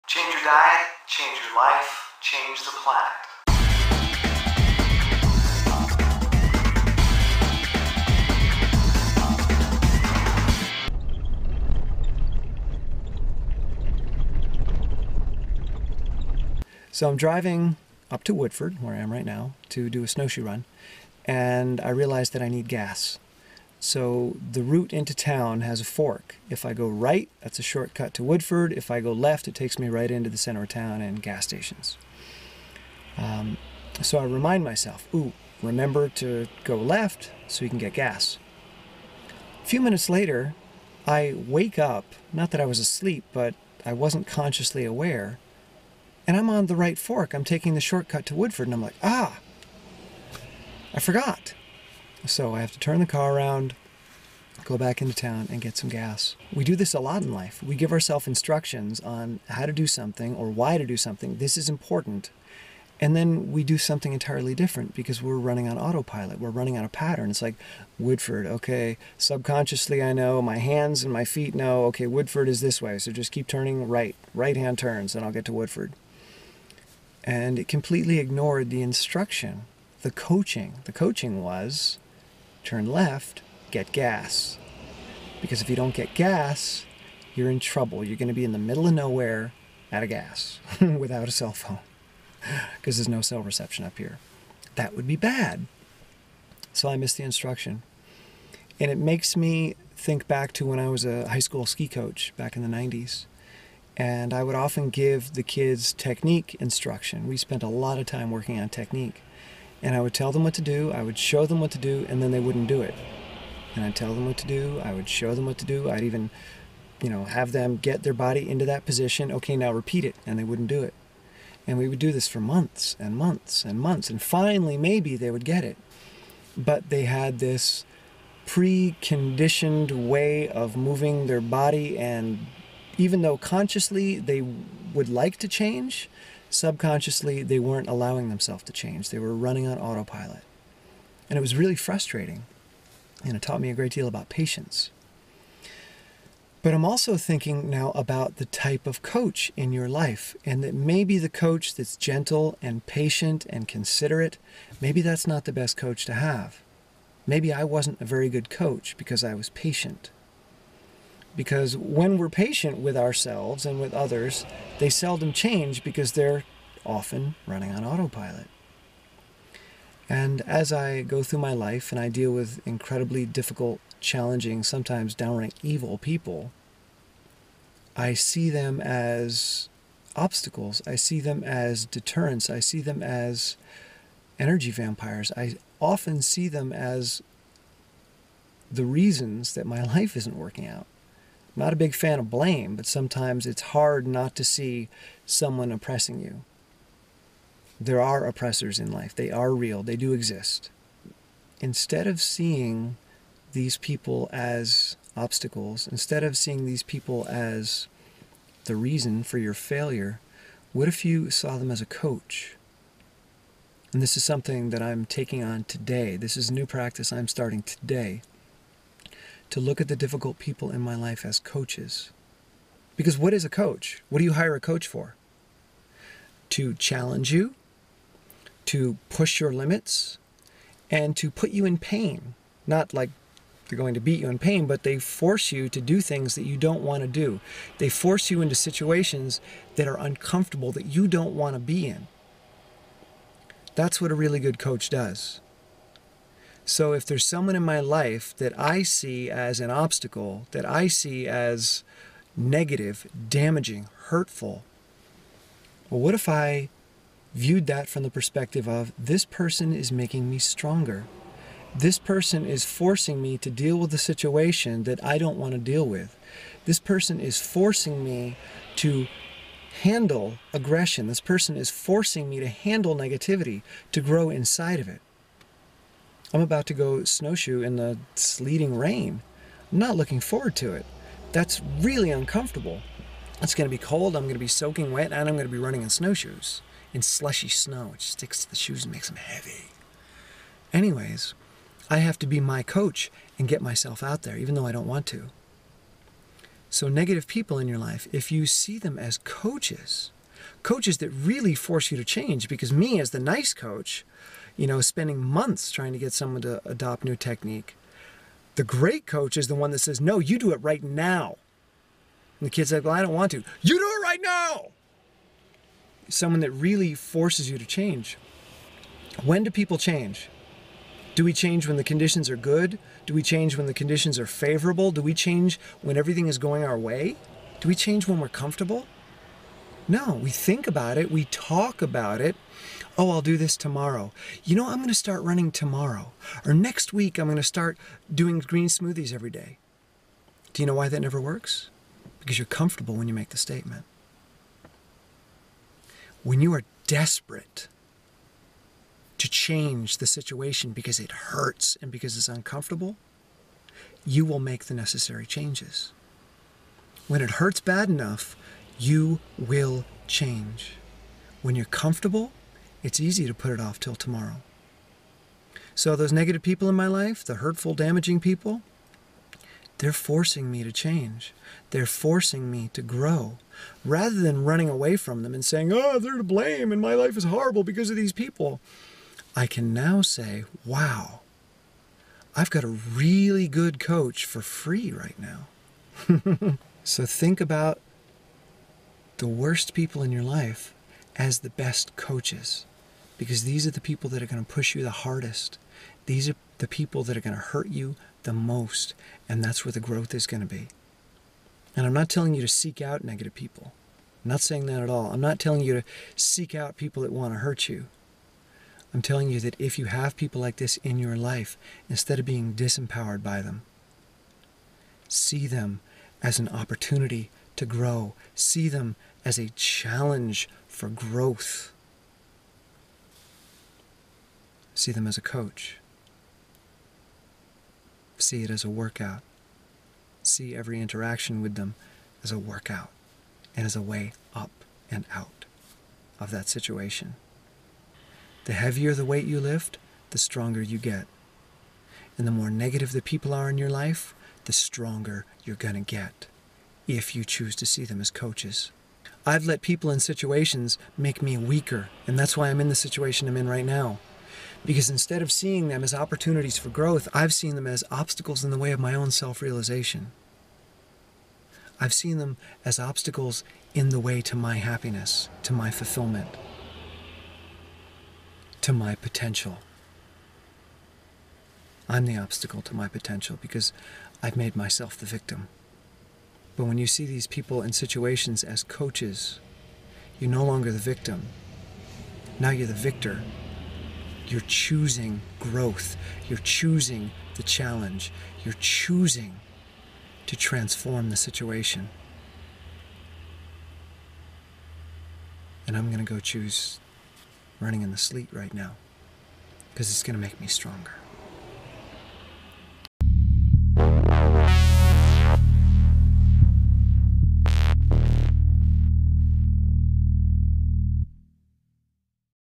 Change your diet, change your life, change the planet. So I'm driving up to Woodford, where I am right now, to do a snowshoe run, and I realized that I need gas. So the route into town has a fork. If I go right, that's a shortcut to Woodford. If I go left, it takes me right into the center of town and gas stations. So I remind myself, remember to go left so you can get gas. A few minutes later, I wake up, not that I was asleep, but I wasn't consciously aware, and I'm on the right fork. I'm taking the shortcut to Woodford, and I'm like, I forgot. So I have to turn the car around, go back into town, and get some gas. We do this a lot in life. We give ourselves instructions on how to do something or why to do something. This is important. And then we do something entirely different because we're running on autopilot. We're running on a pattern. It's like, Woodford, okay, subconsciously I know, my hands and my feet know, okay, Woodford is this way, so just keep turning right-hand turns, and I'll get to Woodford. And it completely ignored the instruction, the coaching. The coaching was, turn left, get gas. Because if you don't get gas, you're in trouble. You're going to be in the middle of nowhere out of gas without a cell phone because there's no cell reception up here. That would be bad. So I missed the instruction. And it makes me think back to when I was a high school ski coach back in the 90s. And I would often give the kids technique instruction. We spent a lot of time working on technique. And I would tell them what to do, I would show them what to do, and then they wouldn't do it. And I'd tell them what to do, I would show them what to do, I'd even, have them get their body into that position. Okay, now repeat it, and they wouldn't do it. And we would do this for months and months and months, and finally maybe they would get it. But they had this preconditioned way of moving their body, and even though consciously they would like to change, subconsciously, they weren't allowing themselves to change. They were running on autopilot. And it was really frustrating. And it taught me a great deal about patience. But I'm also thinking now about the type of coach in your life, and that maybe the coach that's gentle and patient and considerate, maybe that's not the best coach to have. Maybe I wasn't a very good coach because I was patient. Because when we're patient with ourselves and with others, they seldom change because they're often running on autopilot. And as I go through my life and I deal with incredibly difficult, challenging, sometimes downright evil people, I see them as obstacles. I see them as deterrents. I see them as energy vampires. I often see them as the reasons that my life isn't working out. I'm not a big fan of blame, but sometimes it's hard not to see someone oppressing you. There are oppressors in life. They are real. They do exist. Instead of seeing these people as obstacles, instead of seeing these people as the reason for your failure, what if you saw them as a coach? And this is something that I'm taking on today. This is a new practice I'm starting today. To look at the difficult people in my life as coaches. Because what is a coach? What do you hire a coach for? To challenge you, to push your limits, and to put you in pain. Not like they're going to beat you in pain, but they force you to do things that you don't want to do. They force you into situations that are uncomfortable, that you don't want to be in. That's what a really good coach does. So if there's someone in my life that I see as an obstacle, that I see as negative, damaging, hurtful, well, what if I viewed that from the perspective of, this person is making me stronger. This person is forcing me to deal with a situation that I don't want to deal with. This person is forcing me to handle aggression. This person is forcing me to handle negativity, to grow inside of it. I'm about to go snowshoe in the sleeting rain. I'm not looking forward to it. That's really uncomfortable. It's going to be cold, I'm going to be soaking wet, and I'm going to be running in snowshoes. In slushy snow, which sticks to the shoes and makes them heavy. Anyways, I have to be my coach and get myself out there, even though I don't want to. So negative people in your life, if you see them as coaches that really force you to change, because me as the nice coach, spending months trying to get someone to adopt new technique, the great coach is the one that says, no, you do it right now. And the kid's like, well, I don't want to. You do it right now. Someone that really forces you to change. When do people change? Do we change when the conditions are good? Do we change when the conditions are favorable? Do we change when everything is going our way? Do we change when we're comfortable? No, we think about it. We talk about it. Oh, I'll do this tomorrow. I'm going to start running tomorrow. Or next week, I'm going to start doing green smoothies every day. Do you know why that never works? Because you're comfortable when you make the statement. When you are desperate to change the situation because it hurts and because it's uncomfortable, you will make the necessary changes. When it hurts bad enough, you will change. When you're comfortable, it's easy to put it off till tomorrow. So those negative people in my life, the hurtful, damaging people, they're forcing me to change. They're forcing me to grow. Rather than running away from them and saying, oh, they're to blame and my life is horrible because of these people, I can now say, wow, I've got a really good coach for free right now. So think about the worst people in your life as the best coaches, because these are the people that are going to push you the hardest. These are the people that are going to hurt you the most, and that's where the growth is going to be. And I'm not telling you to seek out negative people. I'm not saying that at all. I'm not telling you to seek out people that want to hurt you. I'm telling you that if you have people like this in your life, instead of being disempowered by them, see them as an opportunity to grow. See them as a challenge for growth. See them as a coach. See it as a workout. See every interaction with them as a workout and as a way up and out of that situation. The heavier the weight you lift, the stronger you get. And the more negative the people are in your life, the stronger you're going to get if you choose to see them as coaches. I've let people in situations make me weaker, and that's why I'm in the situation I'm in right now. Because instead of seeing them as opportunities for growth, I've seen them as obstacles in the way of my own self-realization. I've seen them as obstacles in the way to my happiness, to my fulfillment, to my potential. I'm the obstacle to my potential because I've made myself the victim. But when you see these people in situations as coaches, you're no longer the victim. Now you're the victor. You're choosing growth. You're choosing the challenge. You're choosing to transform the situation. And I'm going to go choose running in the sleet right now because it's going to make me stronger.